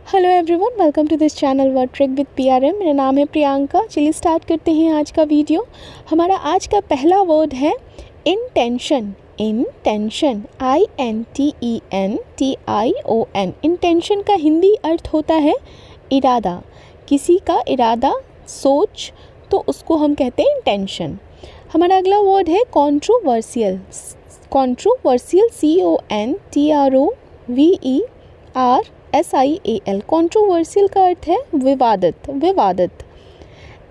Hello everyone, welcome to this channel word trick with PRM. मेरा नाम है प्रियंका। चलिए स्टार्ट करते हैं आज का वीडियो। हमारा आज का पहला वर्ड है इंटेंशन। Intention, INTENTION। इंटेंशन का हिंदी अर्थ होता है इरादा। किसी का इरादा, सोच, तो उसको हम कहते हैं इंटेंशन। हमारा अगला वर्ड है कंट्रोवर्शियल। Controversial, CONTROVERSIAL। कंट्रोवर्शियल का अर्थ है विवादित, विवादित।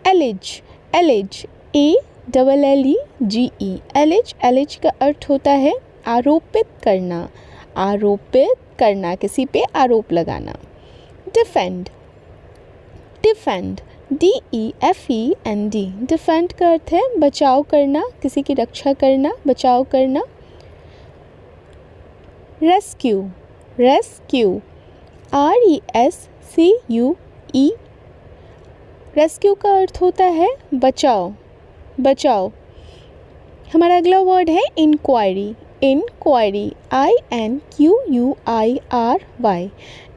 एलिज, एलिज, ALLEGE। एलिज, एलिज का अर्थ होता है आरोपित करना, आरोपित करना, किसी पे आरोप लगाना। Defend, defend, DEFEND। डिफेंड का अर्थ है बचाव करना, किसी की रक्षा करना, बचाव करना। Rescue, rescue, RESCUE। रेस्क्यू का अर्थ होता है बचाव, बचाव। हमारा अगला वर्ड है इंक्वायरी। Inquiry, INQUIRY।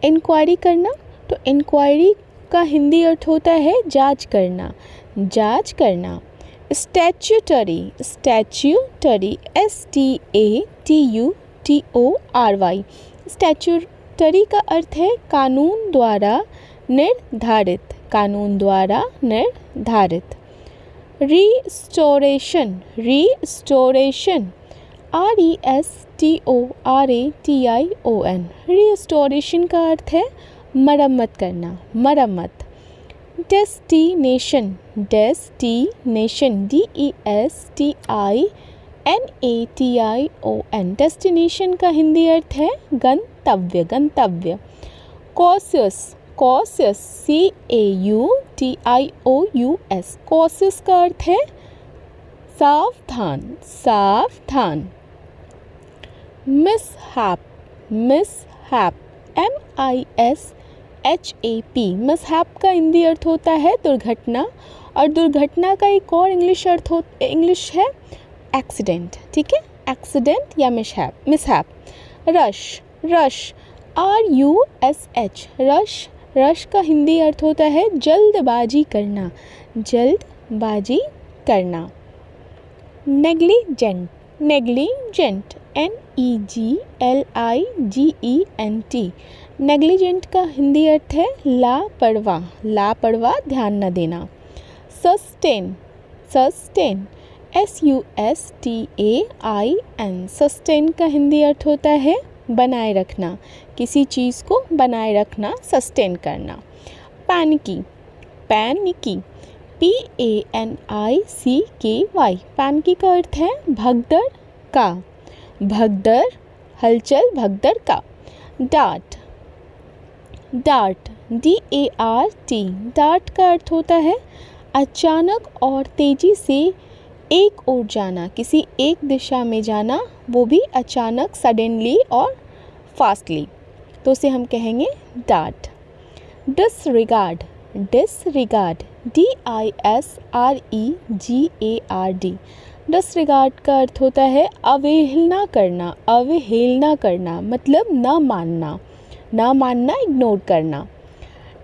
इंक्वायरी करना, तो इंक्वायरी का हिंदी अर्थ होता है जांच करना, जांच करना। Statutory, statutory, STATUTORY। स्टैट्यूटरी का अर्थ है कानून द्वारा निर्धारित, कानून द्वारा निर्धारित। Restoration, restoration, RESTORATION। रिस्टोरेशन का अर्थ है मरम्मत करना, मरम्मत। Destination, destination, DESTINATION। डेस्टिनेशन का हिंदी अर्थ है गंतव्य, गंतव्य। Cautious, cautious, CAUTIOUS। कॉशियस का अर्थ है सावधान, सावधान। Mishap, mishap, MISHAP। मिसहैप का हिंदी अर्थ होता है दुर्घटना, और दुर्घटना का एक और इंग्लिश है एक्सीडेंट, ठीक है, एक्सीडेंट या mishap, mishap. Rush, rush, RUSH। Rush, rush का हिंदी अर्थ होता है जल्दबाजी करना, जल्दबाजी करना। Negligent, negligent, NEGLIGENT। नेग्लिजेंट का हिंदी अर्थ है लापरवाह, लापरवाह, ध्यान न देना। Sustain, sustain, SUSTAIN। सस्टेन का हिंदी अर्थ होता है बनाए रखना, किसी चीज़ को बनाए रखना, सस्टेन करना। Panicky, panicky, PANICKY। पैनिकी का अर्थ है भगदड़ का, भगदड़, हलचल, भगदड़ का। Dart, dart, DART। डार्ट का अर्थ होता है अचानक और तेज़ी से एक ओर जाना, किसी एक दिशा में जाना, वो भी अचानक, सडनली और फास्टली, तो उसे हम कहेंगे dart. Disregard, disregard, DISREGARD। Disregard का अर्थ होता है अवहेलना करना, अवहेलना करना, मतलब ना मानना, ना मानना, इग्नोर करना।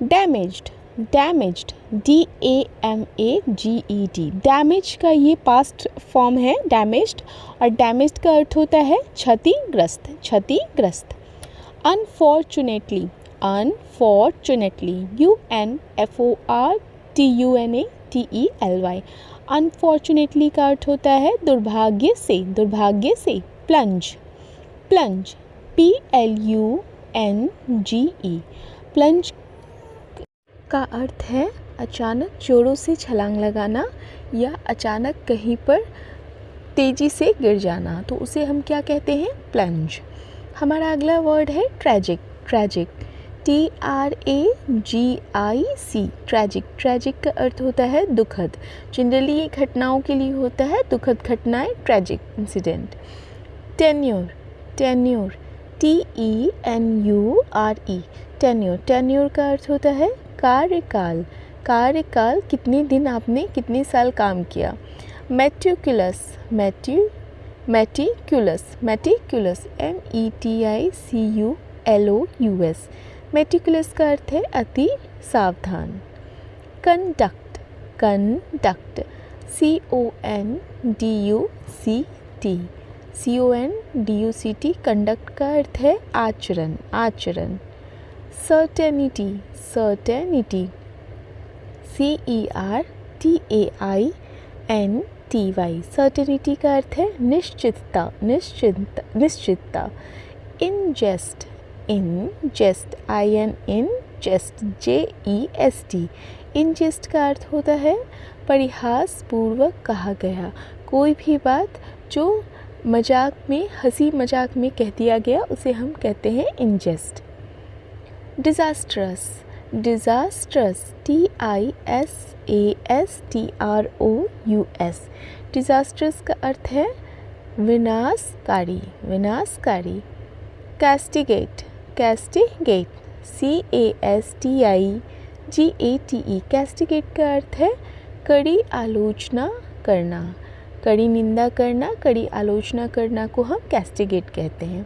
Damaged, damaged, DAMAGED। डैमेज का ये पास्ट फॉर्म है डैमेज्ड, और डैमेज्ड का अर्थ होता है क्षतिग्रस्त, क्षतिग्रस्त। Unfortunately, unfortunately, UNFORTUNATELY। अनफॉर्चुनेटली का अर्थ होता है दुर्भाग्य से, दुर्भाग्य से। Plunge, plunge, PLUNGE। प्लंज का अर्थ है अचानक जोरों से छलांग लगाना, या अचानक कहीं पर तेज़ी से गिर जाना, तो उसे हम क्या कहते हैं, प्लंज। हमारा अगला वर्ड है tragic, tragic, TRAGIC। Tragic, tragic का अर्थ होता है दुखद। जनरली ये घटनाओं के लिए होता है, दुखद घटनाएं, tragic incident. Tenure, tenure, TENURE। Tenure, tenure का अर्थ होता है कार्यकाल, कार्यकाल, कितने दिन आपने, कितने साल काम किया। Meticulous, meticulous, meticulous, METICULOUS। Meticulous का अर्थ है अति सावधान। Conduct, conduct, CONDUCT, CONDUCT, conduct का अर्थ है आचरण, आचरण। सर्टेनिटी, सर्टेनिटी, CERTAINTY, सर्टेनिटी का अर्थ है निश्चितता, निश्चितता, निश्चितता। इनजेस्ट, इनजेस्ट, INJEST, JEST, इनजेस्ट का अर्थ होता है परिहास पूर्वक कहा गया, कोई भी बात जो मजाक में, हंसी मजाक में कह दिया गया उसे हम कहते हैं इनजेस्ट। डिज़ास्ट्रस, डिज़ास्ट्रस, TISASTROUS, डिज़ास्ट्रस का अर्थ है विनाशकारी, विनाशकारी। कैस्टिगेट, कैस्टिगेट, CASTIGATE, कैस्टिगेट का अर्थ है कड़ी आलोचना करना, कड़ी निंदा करना, कड़ी आलोचना करना को हम कैस्टिगेट कहते हैं।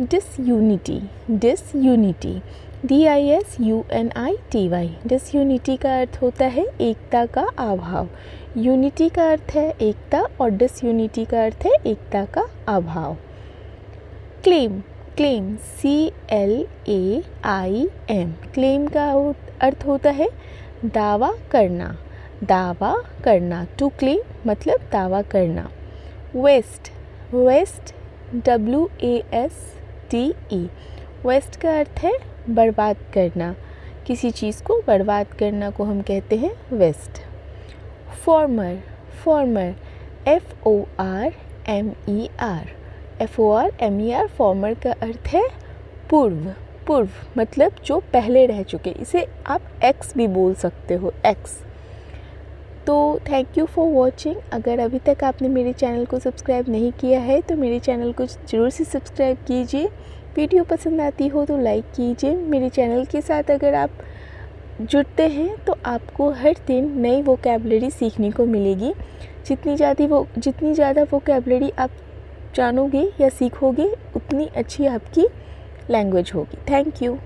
डिसयूनिटी, डिसयूनिटी, DISUNITY, डिसयूनिटी का अर्थ होता है एकता का अभाव। यूनिटी का अर्थ है एकता और डिसयूनिटी का अर्थ है एकता का अभाव। क्लेम, क्लेम, CLAIM, क्लेम का अर्थ होता है दावा करना, दावा करना। टू क्लेम मतलब दावा करना। वेस्ट, वेस्ट, WASTE, वेस्ट का अर्थ है बर्बाद करना, किसी चीज़ को बर्बाद करना को हम कहते हैं waste. Former, former, FORMER, former का अर्थ है पूर्व, पूर्व मतलब जो पहले रह चुके, इसे आप एक्स भी बोल सकते हो, एक्स। तो थैंक यू फॉर वॉचिंग। अगर अभी तक आपने मेरे चैनल को सब्सक्राइब नहीं किया है तो मेरे चैनल को ज़रूर से सब्सक्राइब कीजिए। वीडियो पसंद आती हो तो लाइक कीजिए। मेरे चैनल के साथ अगर आप जुड़ते हैं तो आपको हर दिन नई वोकैबुलरी सीखने को मिलेगी। जितनी ज़्यादा वोकैबुलरी आप जानोगे या सीखोगे उतनी अच्छी आपकी लैंग्वेज होगी। Thank you.